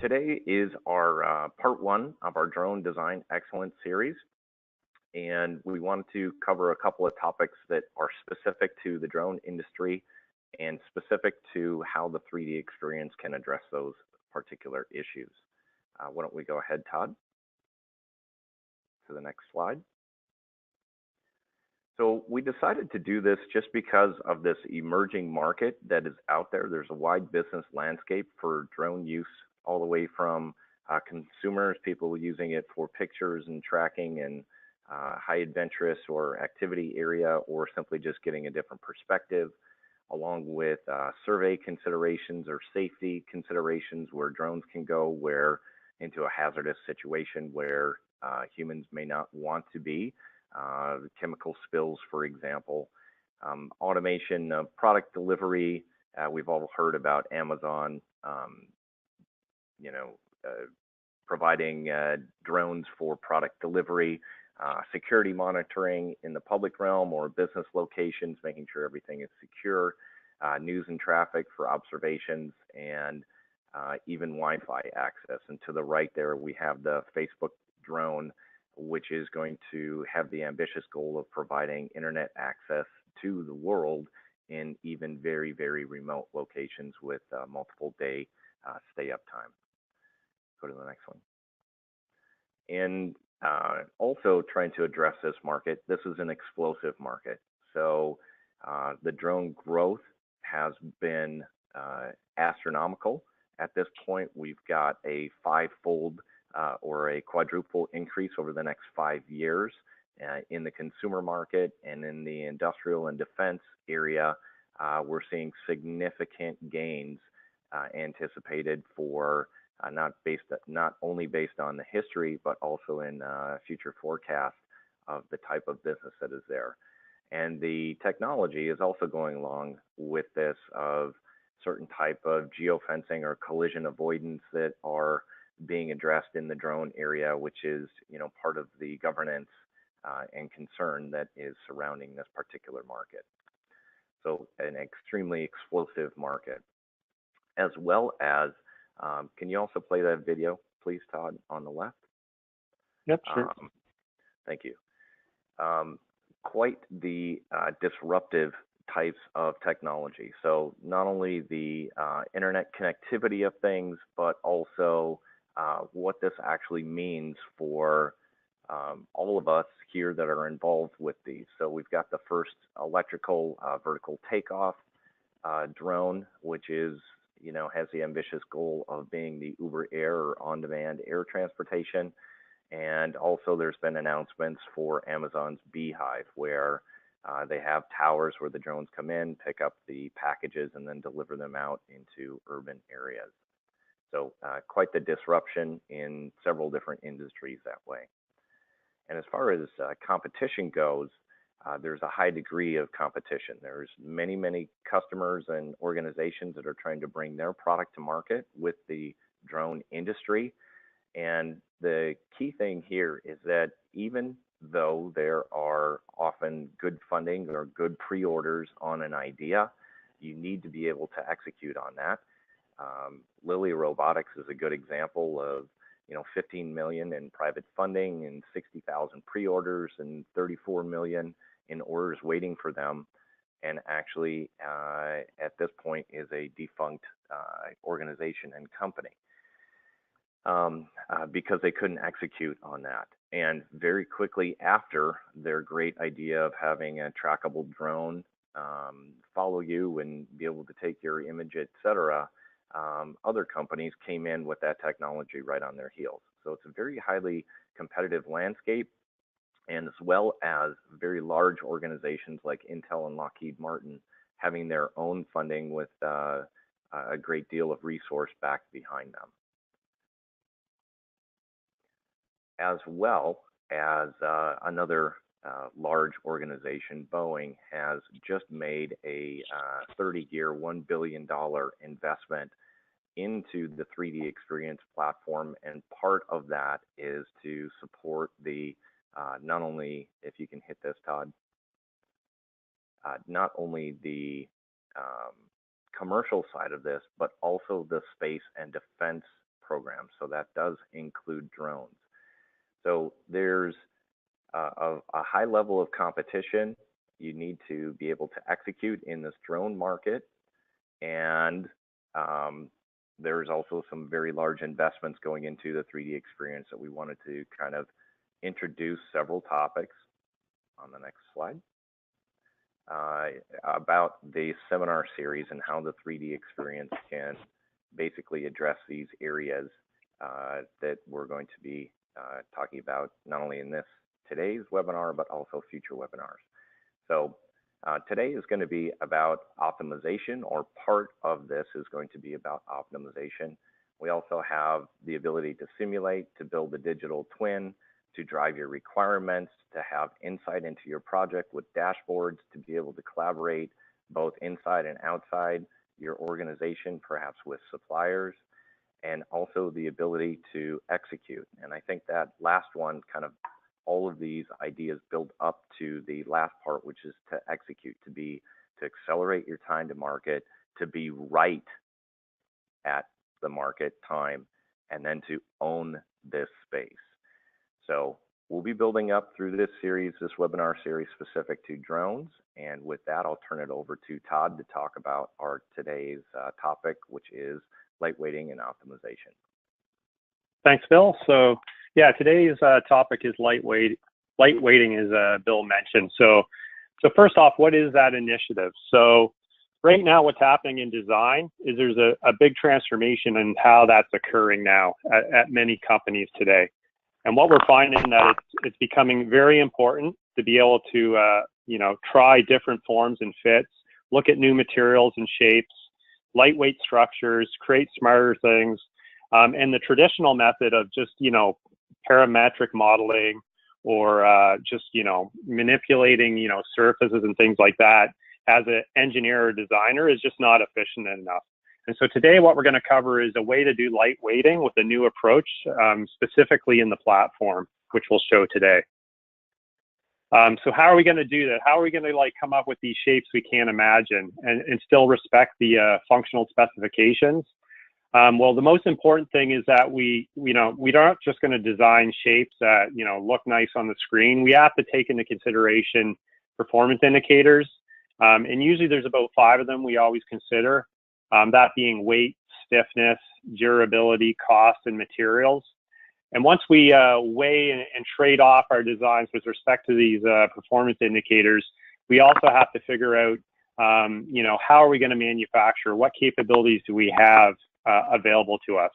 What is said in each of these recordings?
Today is our part one of our Drone Design Excellence series, and we wanted to cover a couple of topics that are specific to the drone industry and specific to how the 3D experience can address those particular issues. Why don't we go ahead, Todd, to the next slide. So we decided to do this just because of this emerging market that is out there. There's a wide business landscape for drone use, all the way from consumers, people using it for pictures and tracking and high adventurous or activity area, or simply just getting a different perspective, along with survey considerations or safety considerations where drones can go where into a hazardous situation where humans may not want to be. Chemical spills, for example, automation of product delivery. We've all heard about Amazon, providing drones for product delivery, security monitoring in the public realm or business locations, making sure everything is secure, news and traffic for observations, and even Wi-Fi access. And to the right there, we have the Facebook drone, which is going to have the ambitious goal of providing internet access to the world in even very, very remote locations with multiple day stay-up time. Go to the next one. And also trying to address this market, this is an explosive market. So the drone growth has been astronomical. At this point, we've got a five-fold or a quadruple increase over the next 5 years in the consumer market, and in the industrial and defense area, we're seeing significant gains anticipated for not only based on the history, but also in future forecasts of the type of business that is there. And the technology is also going along with this of certain type of geofencing or collision avoidance that are being addressed in the drone area, which is, part of the governance and concern that is surrounding this particular market. So an extremely explosive market, as well as, can you also play that video, please, Todd, on the left? Yep, sure. Thank you. Quite the disruptive types of technology. So not only the internet connectivity of things, but also what this actually means for all of us here that are involved with these. So we've got the first electrical vertical takeoff drone, which is, has the ambitious goal of being the Uber Air or on-demand air transportation. And also there's been announcements for Amazon's Beehive, where they have towers where the drones come in, pick up the packages, and then deliver them out into urban areas. So quite the disruption in several different industries that way. And as far as competition goes, there's a high degree of competition. There's many, many customers and organizations that are trying to bring their product to market with the drone industry. And the key thing here is that even though there are often good funding or good pre-orders on an idea, you need to be able to execute on that. Lilly Robotics is a good example of 15 million in private funding and 60,000 pre-orders and 34 million in orders waiting for them, and actually at this point is a defunct organization and company because they couldn't execute on that. And very quickly after their great idea of having a trackable drone follow you and be able to take your image, etc., other companies came in with that technology right on their heels. So it's a very highly competitive landscape, and as well as very large organizations like Intel and Lockheed Martin having their own funding with a great deal of resource back behind them. As well as another large organization, Boeing, has just made a 30-year, $1 billion investment into the 3D experience platform, and part of that is to support the not only, if you can hit this, Todd, not only the commercial side of this, but also the space and defense program. So that does include drones. So there's a high level of competition. You need to be able to execute in this drone market. And there's also some very large investments going into the 3D experience that we wanted to kind of introduce several topics on the next slide about the seminar series and how the 3D experience can basically address these areas that we're going to be talking about not only in today's webinar, but also future webinars. So today is going to be about optimization, or part of this is going to be about optimization. We also have the ability to simulate, to build a digital twin, to drive your requirements, to have insight into your project with dashboards, to be able to collaborate both inside and outside your organization, perhaps with suppliers, and also the ability to execute. And I think that last one, kind of all of these ideas build up to the last part, which is to execute, to accelerate your time to market, to be right at the market time, and then to own this space. So we'll be building up through this webinar series specific to drones. And with that, I'll turn it over to Todd to talk about our today's topic, which is lightweighting and optimization. Thanks, Bill. So yeah, today's topic is lightweighting, as Bill mentioned. So first off, what is that initiative? So right now, what's happening in design is there's a big transformation in how that's occurring now at many companies today. And what we're finding that it's becoming very important to be able to, try different forms and fits, look at new materials and shapes, lightweight structures, create smarter things. And the traditional method of just, parametric modeling or just, manipulating, surfaces and things like that as an engineer or designer is just not efficient enough. And so today what we're going to cover is a way to do lightweighting with a new approach, specifically in the platform, which we'll show today. So how are we going to do that? How are we going to come up with these shapes we can't imagine and still respect the functional specifications? Well, the most important thing is that we aren't just going to design shapes that, look nice on the screen. We have to take into consideration performance indicators. And usually there's about 5 of them we always consider. That being weight, stiffness, durability, cost, and materials. And once we weigh and trade off our designs with respect to these performance indicators, we also have to figure out, how are we going to manufacture? What capabilities do we have available to us?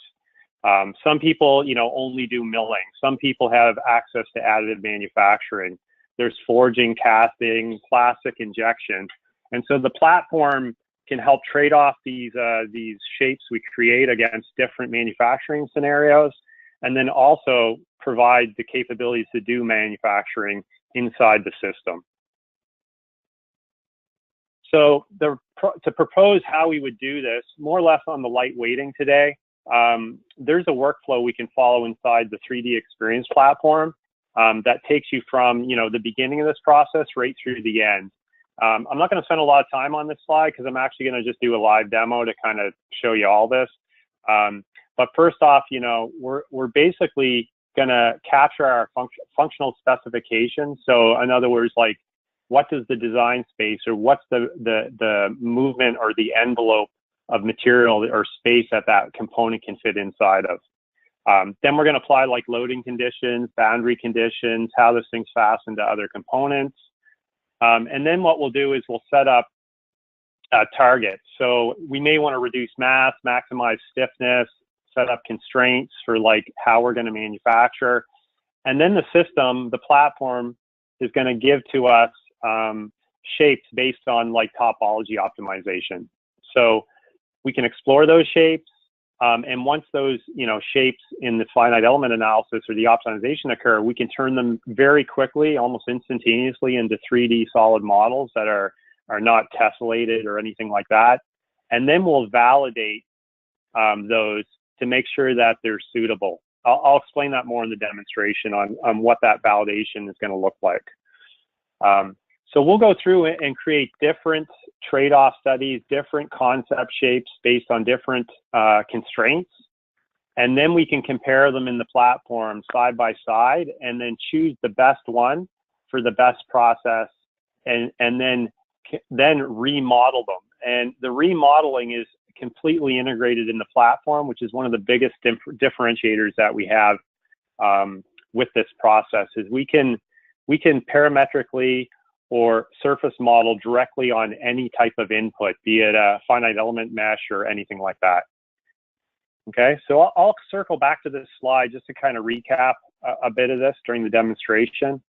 Some people, only do milling. Some people have access to additive manufacturing. There's forging, casting, plastic injection. And so the platform can help trade off these shapes we create against different manufacturing scenarios, and then also provide the capabilities to do manufacturing inside the system. So to propose how we would do this, more or less on the lightweighting today, there's a workflow we can follow inside the 3D experience platform that takes you from the beginning of this process right through the end. I'm not going to spend a lot of time on this slide because I'm actually going to just do a live demo to kind of show you all this. But first off, we're basically going to capture our functional specifications. So in other words, what does the design space, or what's the movement or the envelope of material or space that component can fit inside of. Then we're going to apply loading conditions, boundary conditions, how this thing's fastened to other components. And then what we'll do is we'll set up targets. So we may want to reduce mass, maximize stiffness, set up constraints for how we're going to manufacture. And then the system, the platform, is going to give to us shapes based on topology optimization. So we can explore those shapes. And once those, shapes in the finite element analysis or the optimization occur, we can turn them very quickly, almost instantaneously, into 3D solid models that are not tessellated or anything like that. And then we'll validate those to make sure that they're suitable. I'll explain that more in the demonstration on what that validation is going to look like. So we'll go through and create different trade-off studies, different concept shapes based on different constraints. And then we can compare them in the platform side by side and then choose the best one for the best process, and then remodel them. And the remodeling is completely integrated in the platform, which is one of the biggest differentiators that we have with this process. Is we can parametrically or surface model directly on any type of input, be it a finite element mesh or anything like that. Okay, so I'll circle back to this slide just to kind of recap a bit of this during the demonstration.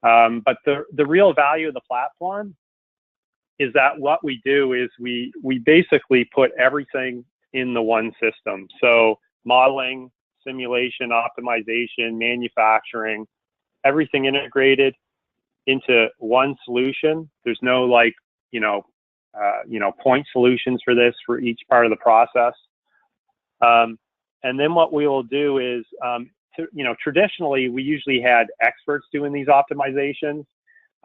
But the real value of the platform is that what we do is we basically put everything in the one system. So modeling, simulation, optimization, manufacturing, everything integrated into one solution. There's no point solutions for this for each part of the process. And then what we will do is, traditionally we usually had experts doing these optimizations,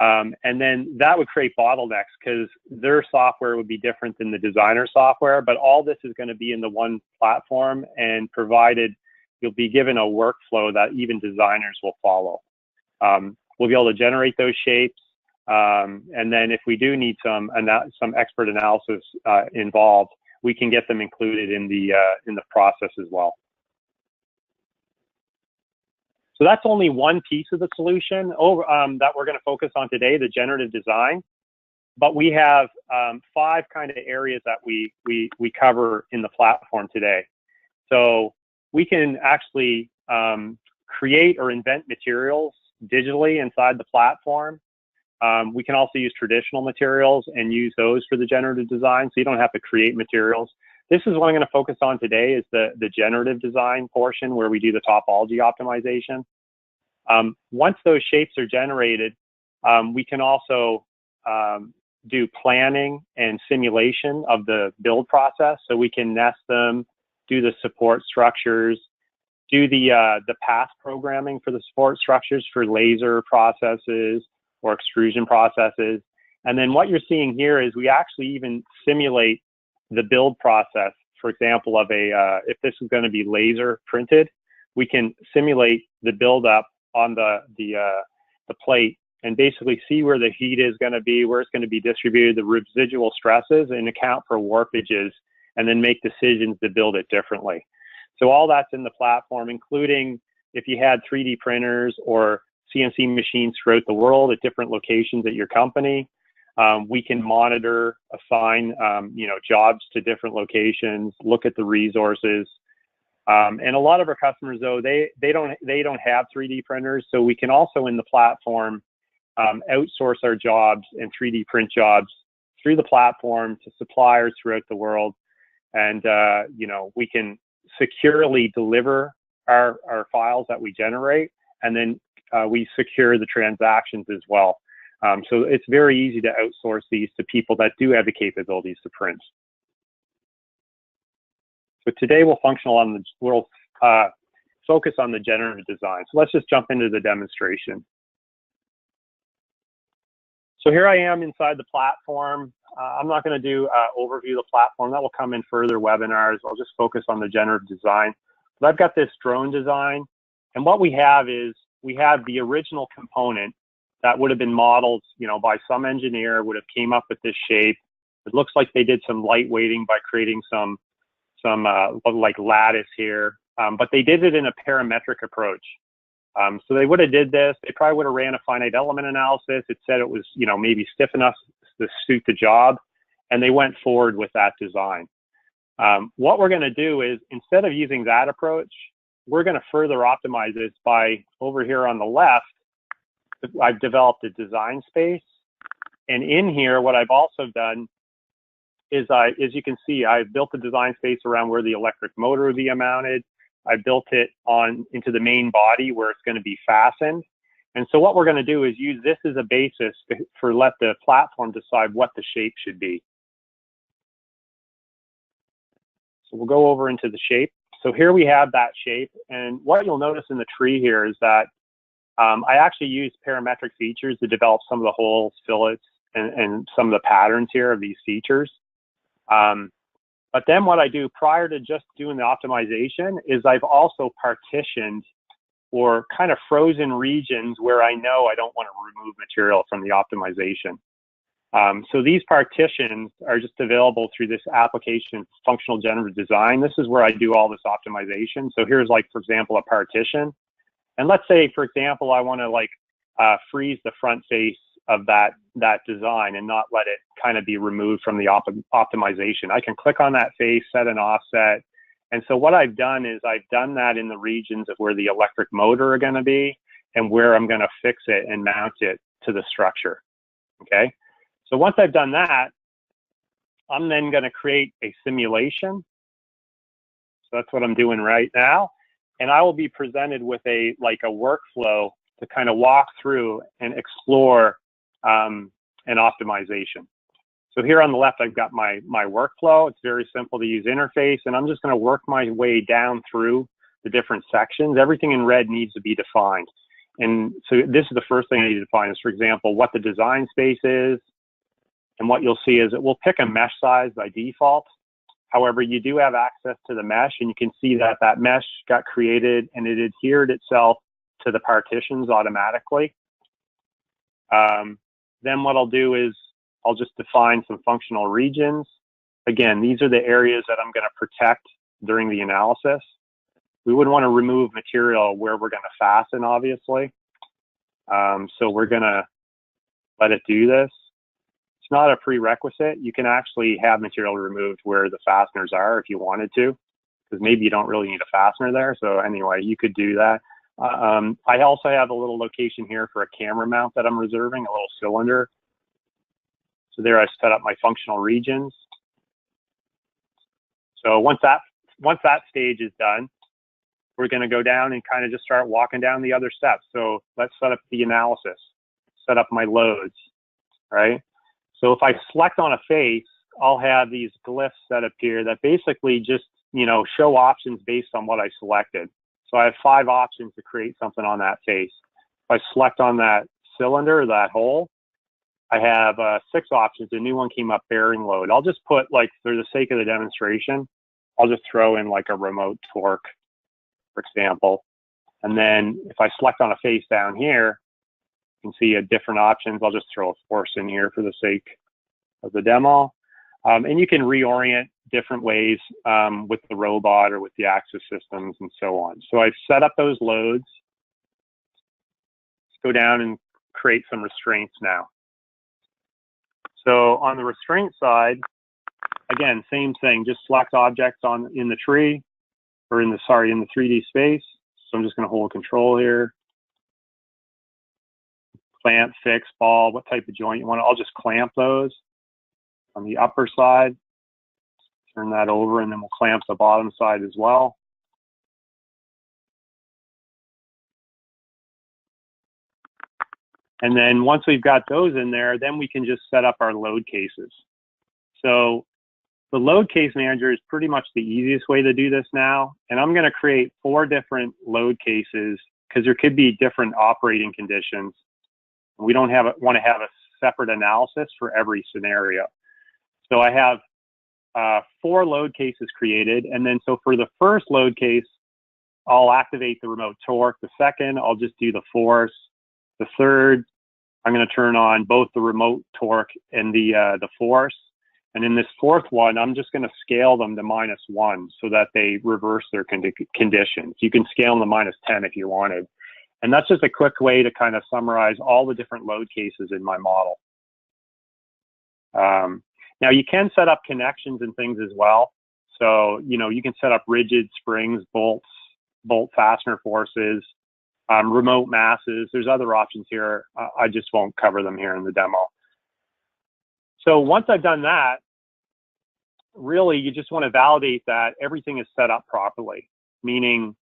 and then that would create bottlenecks because their software would be different than the designer software. But all this is going to be in the one platform, and provided you'll be given a workflow that even designers will follow. We'll be able to generate those shapes, and then if we do need some expert analysis involved, we can get them included in the process as well. So that's only one piece of the solution that we're going to focus on today, the generative design. But we have 5 kind of areas that we cover in the platform today. So we can actually create or invent materials digitally inside the platform. We can also use traditional materials and use those for the generative design, so you don't have to create materials. This is what I'm going to focus on today, is the generative design portion where we do the topology optimization. Once those shapes are generated, we can also do planning and simulation of the build process. So we can nest them, do the support structures, do the path programming for the support structures for laser processes or extrusion processes. And then what you're seeing here is we actually even simulate the build process. For example, if this is going to be laser printed, we can simulate the build up on the plate and basically see where the heat is going to be, where it's going to be distributed, the residual stresses, and account for warpages, and then make decisions to build it differently. So all that's in the platform, including if you had 3D printers or CNC machines throughout the world at different locations at your company. We can monitor, assign, jobs to different locations, look at the resources. And a lot of our customers, though, they don't have 3D printers, so we can also in the platform outsource our jobs and 3D print jobs through the platform to suppliers throughout the world. And we can securely deliver our files that we generate, and then we secure the transactions as well. So it's very easy to outsource these to people that do have the capabilities to print. So today we'll focus on the generative design. So let's just jump into the demonstration. So here I am inside the platform. I'm not going to do an overview of the platform. That will come in further webinars. I'll just focus on the generative design. But I've got this drone design, and what we have is we have the original component that would have been modeled, by some engineer, would have came up with this shape. It looks like they did some light weighting by creating some like lattice here, but they did it in a parametric approach. So they would have did this. They probably would have ran a finite element analysis. It said it was, maybe stiff enough to suit the job, and they went forward with that design. What we're going to do is, instead of using that approach, we're going to further optimize this by, over here on the left, I've developed a design space. And in here, what I've also done is, as you can see, I've built a design space around where the electric motor would be mounted. I built it into the main body where it's going to be fastened. And so what we're going to do is use this as a basis for let the platform decide what the shape should be. So we'll go over into the shape. So here we have that shape. And what you'll notice in the tree here is that I actually used parametric features to develop some of the holes, fillets, and some of the patterns here of these features. But But then what I do prior to just doing the optimization is I've also partitioned or kind of frozen regions where I know I don't want to remove material from the optimization. So these partitions are just available through this application, Functional Generative Design. This is where I do all this optimization. So here's like, for example, a partition. And let's say, for example, I want to like freeze the front face of that design and not let it kind of be removed from the optimization. I can click on that face, set an offset. And so what I've done is I've done that in the regions of where the electric motor are going to be and where I'm going to fix it and mount it to the structure. Okay. So once I've done that, I'm then going to create a simulation. So that's what I'm doing right now. And I will be presented with a workflow to kind of walk through and explore an optimization. So here on the left, I've got my workflow. It's very simple to use interface, and I'm just going to work my way down through the different sections. Everything in red needs to be defined. And so this is the first thing I need to define is, for example, what the design space is. And what you'll see is it will pick a mesh size by default. However, you do have access to the mesh, and you can see that that mesh got created and it adhered itself to the partitions automatically. Then what I'll do is I'll just define some functional regions. Again, these are the areas that I'm going to protect during the analysis. We wouldn't want to remove material where we're going to fasten, obviously. So we're going to let it do this. It's not a prerequisite. You can actually have material removed where the fasteners are if you wanted to, because maybe you don't really need a fastener there. So anyway, you could do that. I also have a little location here for a camera mount that I'm reserving, a little cylinder. So there I set up my functional regions. So once that stage is done, we're going to go down and kind of just start walking down the other steps. So let's set up the analysis, set up my loads, right? So if I select on a face, I'll have these glyphs that appear that basically just, show options based on what I selected. So I have 5 options to create something on that face. If I select on that cylinder, that hole, I have 6 options. A new one came up, bearing load. I'll just put, like, for the sake of the demonstration, I'll just throw in like a remote torque, for example. And then if I select on a face down here, you can see different options. I'll just throw a force in here for the sake of the demo. And you can reorient different ways with the robot or with the axis systems and so on. So I've set up those loads. Let's go down and create some restraints now. So on the restraint side, again, same thing, just select objects in the tree or in the 3D space. So I'm just going to hold control here. Clamp, fix, ball, what type of joint you want. I'll just clamp those on the upper side. Turn that over, and then we'll clamp the bottom side as well. And then once we've got those in there, then we can just set up our load cases. So the load case manager is pretty much the easiest way to do this now. And I'm going to create 4 different load cases because there could be different operating conditions. We don't want to have a separate analysis for every scenario. So I have 4 load cases created. And then so for the first load case, I'll activate the remote torque. The second, I'll just do the force. The third, I'm going to turn on both the remote torque and the force. And in this fourth one, I'm just going to scale them to -1 so that they reverse their conditions. You can scale them to -10 if you wanted. And that's just a quick way to kind of summarize all the different load cases in my model. Now you can set up connections and things as well. So, you can set up rigid springs, bolts, bolt fastener forces, remote masses. There's other options here. I just won't cover them here in the demo. So once I've done that, really you just want to validate that everything is set up properly, meaning,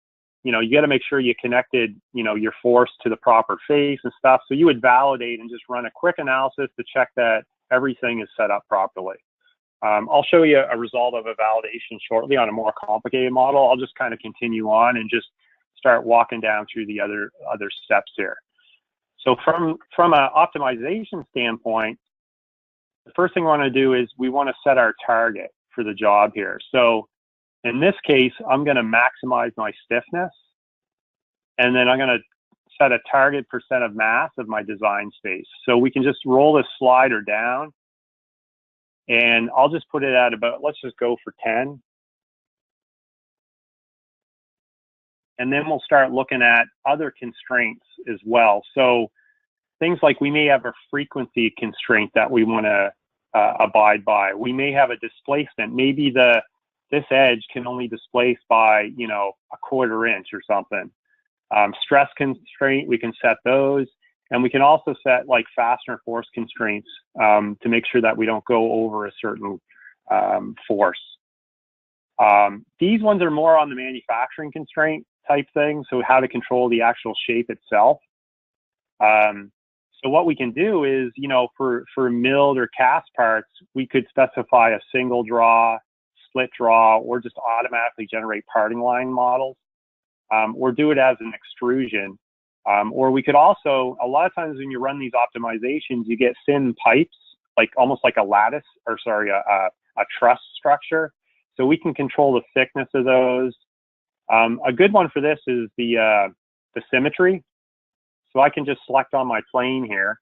you got to make sure you connected, your force to the proper face and stuff. So you would validate and just run a quick analysis to check that everything is set up properly. I'll show you a result of a validation shortly on a more complicated model. I'll just kind of continue on and just start walking down through the other steps here. So from an optimization standpoint, the first thing we want to do is we want to set our target for the job here. So in this case, I'm going to maximize my stiffness, and then I'm going to set a target percent of mass of my design space. So we can just roll this slider down, and I'll just put it at about, let's just go for 10. And then we'll start looking at other constraints as well. So things like we may have a frequency constraint that we want to abide by. We may have a displacement. Maybe this edge can only displace by, you know, a 1/4 inch or something. Stress constraint, we can set those. And we can also set like fastener force constraints to make sure that we don't go over a certain force. These ones are more on the manufacturing constraint type thing, so how to control the actual shape itself. So what we can do is, you know, for milled or cast parts, we could specify a single draw, split draw, or just automatically generate parting line models, or do it as an extrusion. Or we could also, a lot of times when you run these optimizations, you get thin pipes, like almost like a lattice, or sorry, a truss structure. So we can control the thickness of those. A good one for this is the Symmetry. So I can just select on my plane here,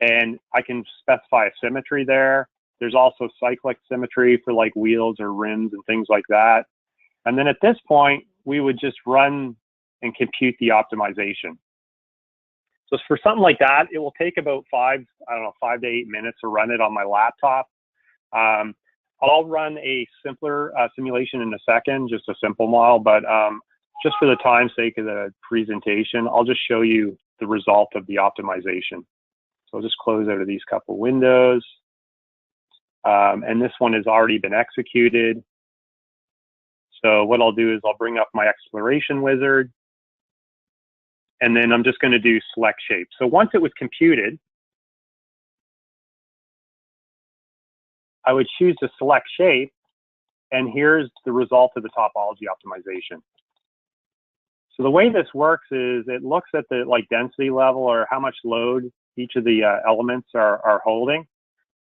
and I can specify a symmetry there. There's also cyclic symmetry for like wheels or rims and things like that. And then at this point, we would just run and compute the optimization. So for something like that, it will take about 5 to 8 minutes to run it on my laptop. I'll run a simpler simulation in a second, just a simple model, but just for the time's sake of the presentation, I'll just show you the result of the optimization. So I'll just close out of these couple windows. And this one has already been executed. So what I'll do is I'll bring up my exploration wizard, and then I'm just going to do select shape. So once it was computed, I would choose to select shape, and here's the result of the topology optimization. So the way this works is it looks at the like density level or how much load each of the elements are holding.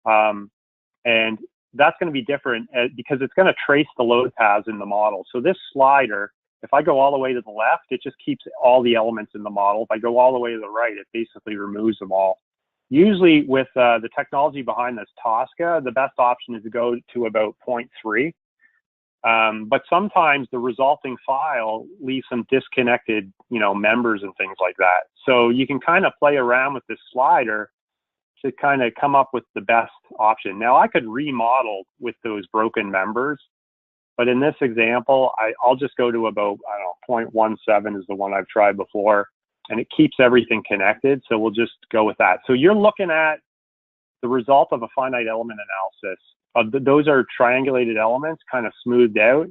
And that's going to be different because it's going to trace the load paths in the model. So this slider, if I go all the way to the left, it just keeps all the elements in the model. If I go all the way to the right, it basically removes them all. Usually with the technology behind this Tosca, the best option is to go to about 0.3. But sometimes the resulting file leaves some disconnected, you know, members and things like that. So you can kind of play around with this slider to kind of come up with the best option. Now I could remodel with those broken members, but in this example, I'll just go to about, I don't know, 0.17 is the one I've tried before, and it keeps everything connected. So we'll just go with that. So you're looking at the result of a finite element analysis. Those are triangulated elements, kind of smoothed out.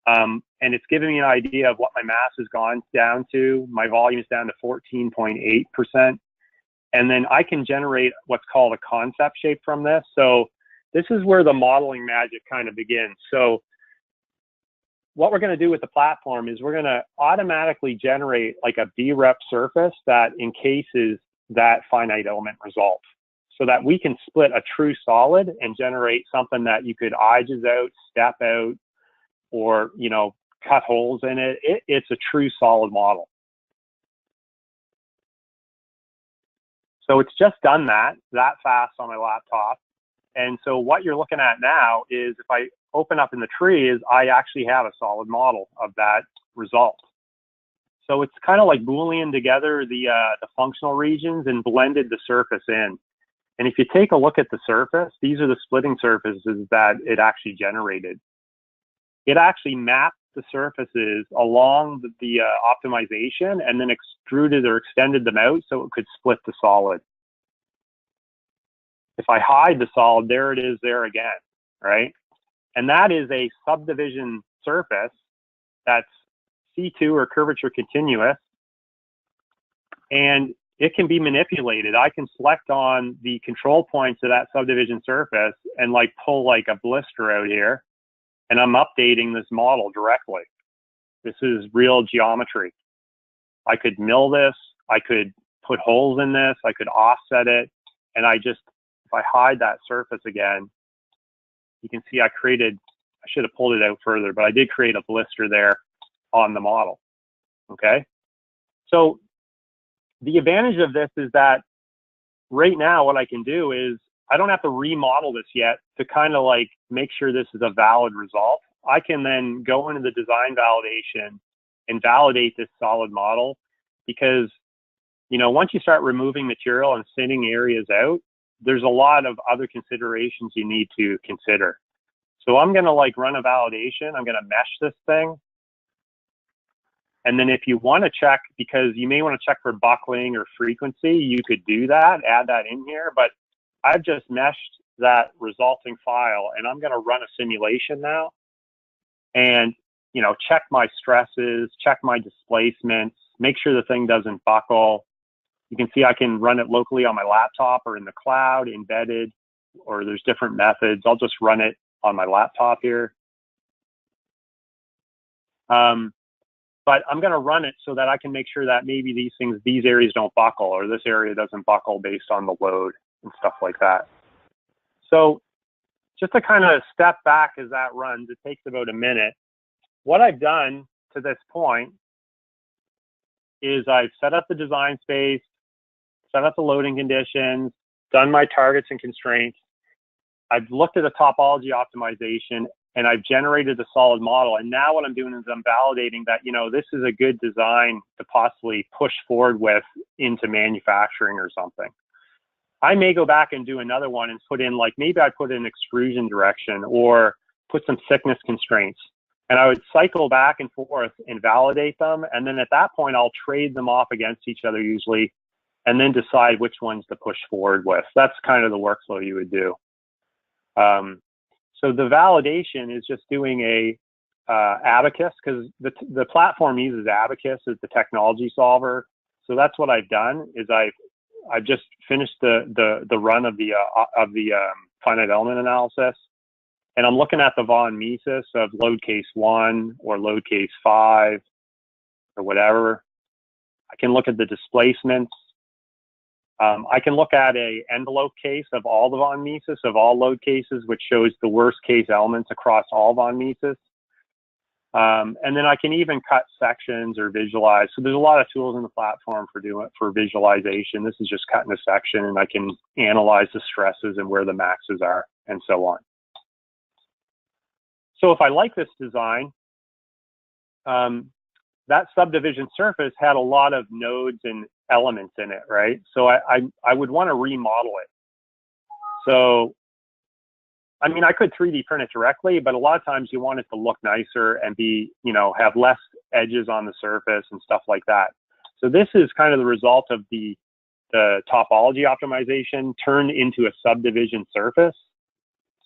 And it's giving me an idea of what my mass has gone down to. My volume is down to 14.8%. And then I can generate what's called a concept shape from this. So this is where the modeling magic kind of begins. So what we're going to do with the platform is we're going to automatically generate like a B-rep surface that encases that finite element result, so that we can split a true solid and generate something that you could edges out, step out, or, you know, cut holes in it. It's a true solid model. So it's just done that fast on my laptop. And so what you're looking at now is, if I open up in the tree, is I actually have a solid model of that result. So it's kind of like Boolean together the functional regions and blended the surface in. And if you take a look at the surface, these are the splitting surfaces that it actually generated. It actually mapped the surfaces along the optimization and then extruded or extended them out so it could split the solid. If I hide the solid, there it is there again, right? And that is a subdivision surface that's C2 or curvature continuous, and it can be manipulated. I can select on the control points of that subdivision surface and like pull like a blister out here, and I'm updating this model directly. This is real geometry. I could mill this, I could put holes in this, I could offset it, and if I hide that surface again, you can see I should have pulled it out further, but I did create a blister there on the model, okay? So the advantage of this is that right now what I can do is I don't have to remodel this yet to kind of like make sure this is a valid result. I can then go into the design validation and validate this solid model, because, you know, once you start removing material and thinning areas out, there's a lot of other considerations you need to consider. So I'm going to like run a validation. I'm going to mesh this thing. And then if you want to check, because you may want to check for buckling or frequency, you could do that, add that in here. But I've just meshed that resulting file, and I'm going to run a simulation now and, you know, check my stresses, check my displacements, make sure the thing doesn't buckle. You can see I can run it locally on my laptop or in the cloud, embedded, or there's different methods. I'll just run it on my laptop here. But I'm going to run it so that I can make sure that maybe these areas don't buckle, or this area doesn't buckle based on the load and stuff like that. So just to kind of step back as that runs, it takes about a minute. What I've done to this point is I've set up the design space, set up the loading conditions, done my targets and constraints. I've looked at a topology optimization, and I've generated a solid model. And now what I'm doing is I'm validating that, you know, this is a good design to possibly push forward with into manufacturing or something. I may go back and do another one and put in, like, maybe I put in extrusion direction or put some thickness constraints. And I would cycle back and forth and validate them. And then at that point, I'll trade them off against each other usually, and then decide which ones to push forward with. That's kind of the workflow you would do. So the validation is just doing a Abacus, because the platform uses Abacus as the technology solver. So that's what I've done, is I've just finished the run of the finite element analysis, and I'm looking at the von Mises of load case 1 or load case 5 or whatever. I can look at the displacements. I can look at a envelope case of all the von Mises of all load cases, which shows the worst case elements across all von Mises. And then I can even cut sections or visualize. So there's a lot of tools in the platform for visualization. This is just cutting a section, and I can analyze the stresses and where the maxes are and so on. So if I like this design, that subdivision surface had a lot of nodes and elements in it, right? So I would want to remodel it. So, I mean, I could 3D print it directly, but a lot of times you want it to look nicer and be, you know, have less edges on the surface and stuff like that. So this is kind of the result of the topology optimization turned into a subdivision surface.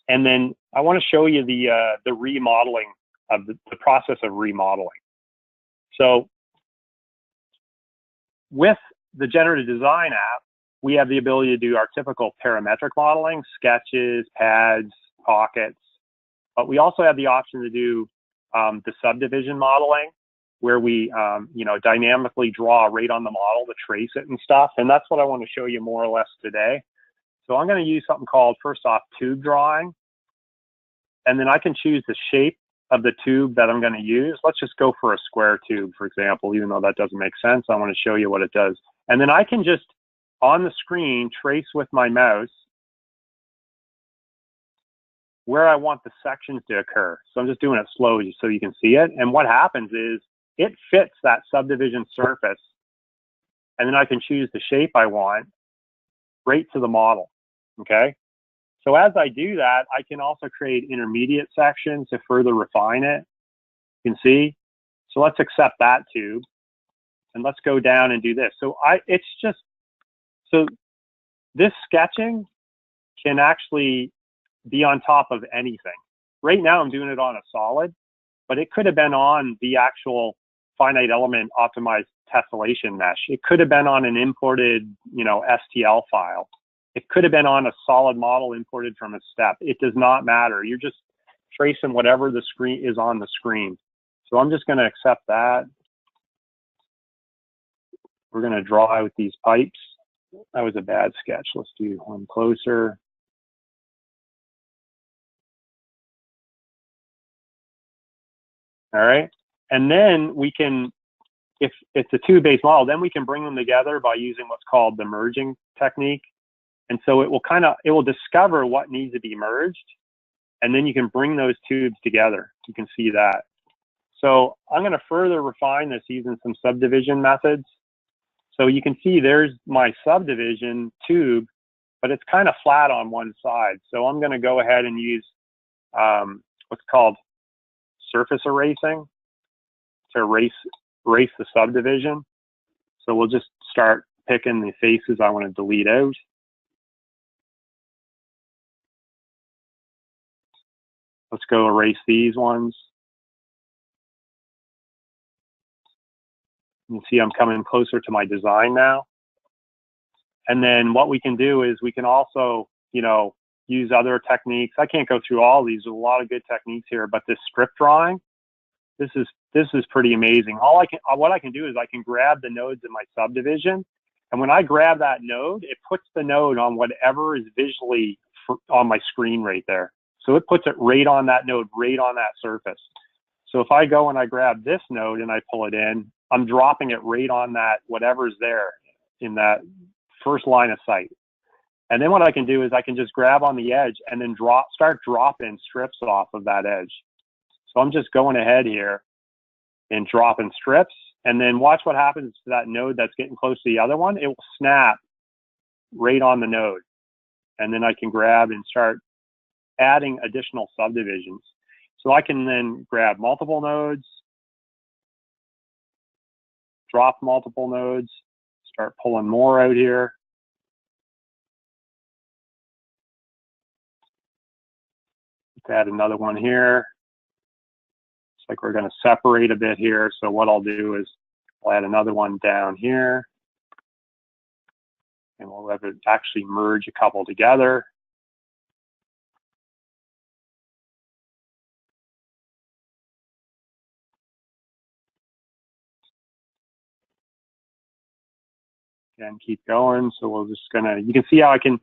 And then I want to show you the remodeling of the process of remodeling. So with the generative design app, we have the ability to do our typical parametric modeling, sketches, pads, pockets, but we also have the option to do the subdivision modeling, where we you know, dynamically draw right on the model to trace it and stuff. And that's what I want to show you more or less today. So I'm going to use something called, first off, tube drawing. And then I can choose the shape of the tube that I'm going to use. Let's just go for a square tube, for example, even though that doesn't make sense. I want to show you what it does. And then I can just, on the screen, trace with my mouse where I want the sections to occur. So I'm just doing it slowly so you can see it. And what happens is it fits that subdivision surface. And then I can choose the shape I want right to the model, okay? So as I do that, I can also create intermediate sections to further refine it. You can see. So let's accept that tube, and let's go down and do this. So so this sketching can actually be on top of anything. Right now I'm doing it on a solid, but it could have been on the actual finite element optimized tessellation mesh. It could have been on an imported, you know, STL file. It could have been on a solid model imported from a step. It does not matter. You're just tracing whatever the screen is on the screen. So I'm just going to accept that. We're going to draw out these pipes. That was a bad sketch. Let's do one closer. all right? And then we can, if it's a tube-based model, then we can bring them together by using what's called the merging technique. And so it will discover what needs to be merged, and then you can bring those tubes together. You can see that. So I'm going to further refine this using some subdivision methods. So you can see there's my subdivision tube, but it's kind of flat on one side. So I'm going to go ahead and use what's called surface erasing to erase the subdivision. So we'll just start picking the faces I want to delete out. Let's go erase these ones. You can see I'm coming closer to my design now. And then what we can do is we can also, use other techniques. I can't go through all these. There's a lot of good techniques here, but this strip drawing, this is pretty amazing. What I can do is I can grab the nodes in my subdivision, and when I grab that node, it puts the node on whatever is visually on my screen right there. So it puts it right on that node, right on that surface. So if I go and I grab this node and I pull it in, I'm dropping it right on that, whatever's there in that first line of sight. And then what I can do is I can just grab on the edge and then start dropping strips off of that edge. So I'm just going ahead here and dropping strips, and then watch what happens to that node that's getting close to the other one. It will snap right on the node. And then I can grab and start adding additional subdivisions. So I can then grab multiple nodes, drop multiple nodes, start pulling more out here. Let's add another one here. It's like we're going to separate a bit here. So what I'll do is I'll add another one down here, and we'll have it actually merge a couple together. And keep going. So we're just gonna, you can see how I can,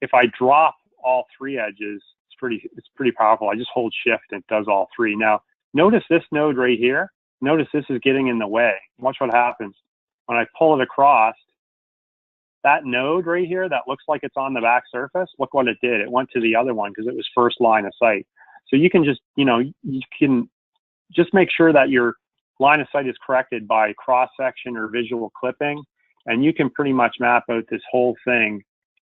if I drop all three edges, it's pretty powerful. I just hold shift and it does all three. Now, notice this node right here. Notice this is getting in the way. Watch what happens. When I pull it across, that node right here that looks like it's on the back surface, look what it did. It went to the other one because it was first line of sight. So you can just, you can just make sure that your line of sight is corrected by cross-section or visual clipping, and you can pretty much map out this whole thing.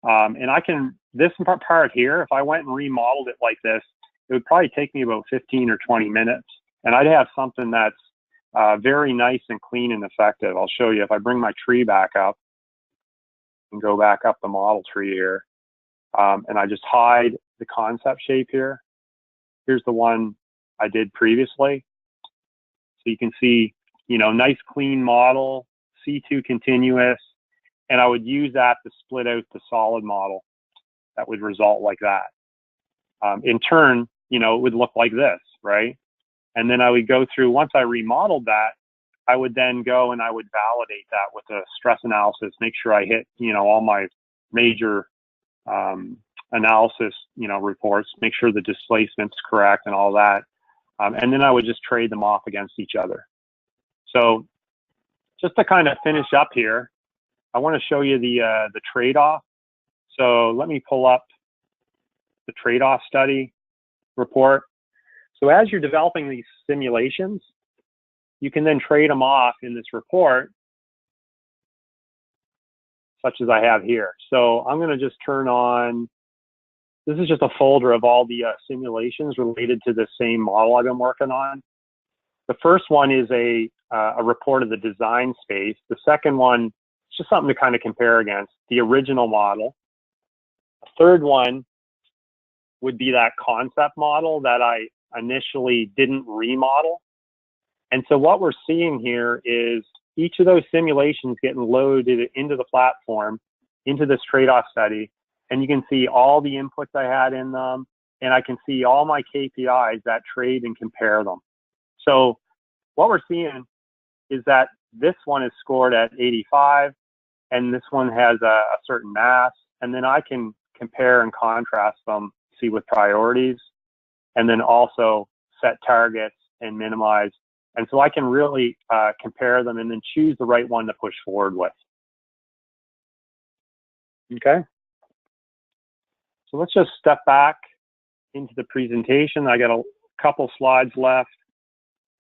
And this part here, if I went and remodeled it like this, it would probably take me about 15 or 20 minutes. And I'd have something that's very nice and clean and effective. I'll show you. If I bring my tree back up and go back up the model tree here, and I just hide the concept shape here. Here's the one I did previously. So you can see, nice clean model, C2 continuous, and I would use that to split out the solid model. That would result like that. In turn, it would look like this, right? And then I would go through, once I remodeled that, I would then go and I would validate that with a stress analysis, make sure I hit, all my major analysis, reports, make sure the displacement's correct and all that. And then I would just trade them off against each other. So just to kind of finish up here, I want to show you the trade-off. So let me pull up the trade-off study report. So as you're developing these simulations, you can then trade them off in this report, such as I have here. So I'm going to just turn on, this is just a folder of all the simulations related to the same model I've been working on. The first one is a report of the design space. The second one, it's just something to kind of compare against the original model. The third one would be that concept model that I initially didn't remodel. And so what we're seeing here is each of those simulations getting loaded into the platform, into this trade-off study, and you can see all the inputs I had in them, and I can see all my KPIs that trade and compare them. So what we're seeing is that this one is scored at 85, and this one has a certain mass, and then I can compare and contrast them, see with priorities, and then also set targets and minimize. And so I can really compare them and then choose the right one to push forward with. Okay. So let's just step back into the presentation. I got a couple slides left,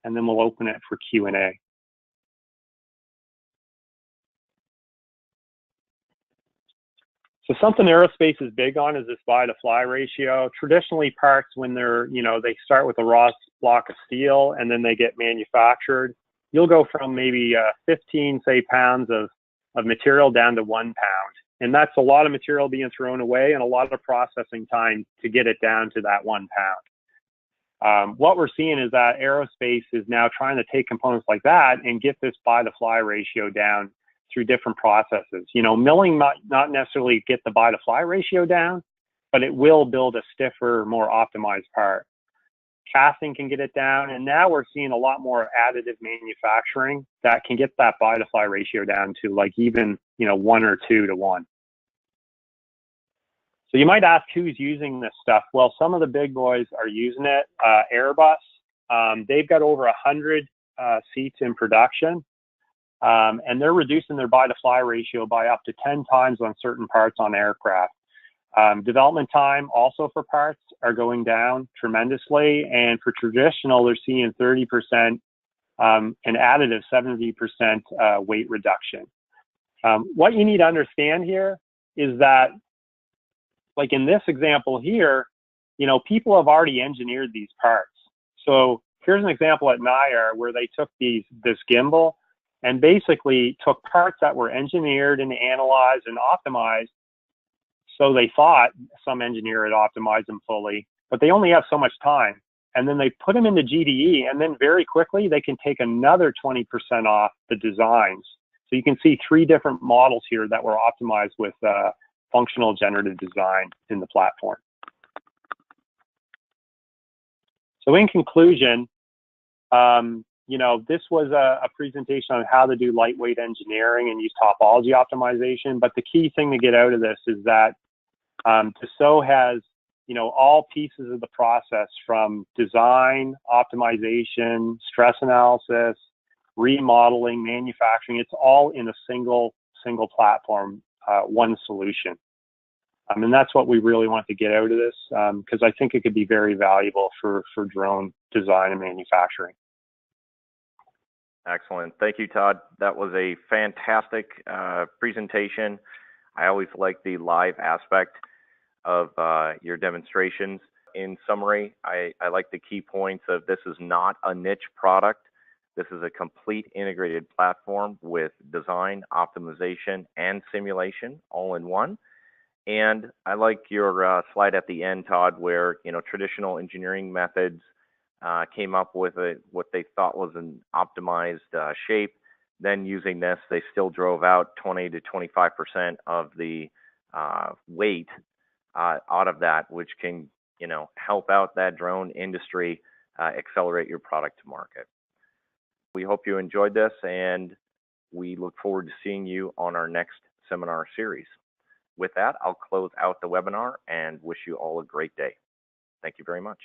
and then we'll open it for Q&A. So something aerospace is big on is this buy-to-fly ratio. Traditionally, parts, when they're, they start with a raw block of steel and then they get manufactured, you'll go from maybe 15, say, pounds of material down to 1 pound. And that's a lot of material being thrown away and a lot of processing time to get it down to that 1 pound. What we're seeing is that aerospace is now trying to take components like that and get this buy-to-fly ratio down through different processes. Milling might not necessarily get the buy-to-fly ratio down, but it will build a stiffer, more optimized part. Casting can get it down, and now we're seeing a lot more additive manufacturing that can get that buy-to-fly ratio down to like even 1 or 2 to 1. So you might ask who's using this stuff. Well, some of the big boys are using it. Airbus, they've got over 100 seats in production. And they're reducing their buy-to-fly ratio by up to 10 times on certain parts on aircraft. Development time also for parts are going down tremendously. And for traditional, they're seeing 30% and additive 70% weight reduction. What you need to understand here is that, like in this example here, people have already engineered these parts. So here's an example at NIAR where they took this gimbal and basically took parts that were engineered and analyzed and optimized. So they thought some engineer had optimized them fully, but they only have so much time. And then they put them into GDE, and then very quickly they can take another 20% off the designs. So you can see 3 different models here that were optimized with Functional Generative Design in the platform. So in conclusion, this was a presentation on how to do lightweight engineering and use topology optimization. But the key thing to get out of this is that Dassault has, all pieces of the process from design, optimization, stress analysis, remodeling, manufacturing. It's all in a single platform, one solution. And that's what we really want to get out of this, because I think it could be very valuable for drone design and manufacturing. Excellent. Thank you, Todd. That was a fantastic presentation. I always like the live aspect of your demonstrations. In summary, I like the key points of this is not a niche product. This is a complete integrated platform with design, optimization, and simulation all in one. And I like your slide at the end, Todd, where traditional engineering methods came up with what they thought was an optimized shape. Then using this, they still drove out 20 to 25% of the weight out of that, which can help out that drone industry accelerate your product to market. We hope you enjoyed this, and we look forward to seeing you on our next seminar series. With that, I'll close out the webinar and wish you all a great day. Thank you very much.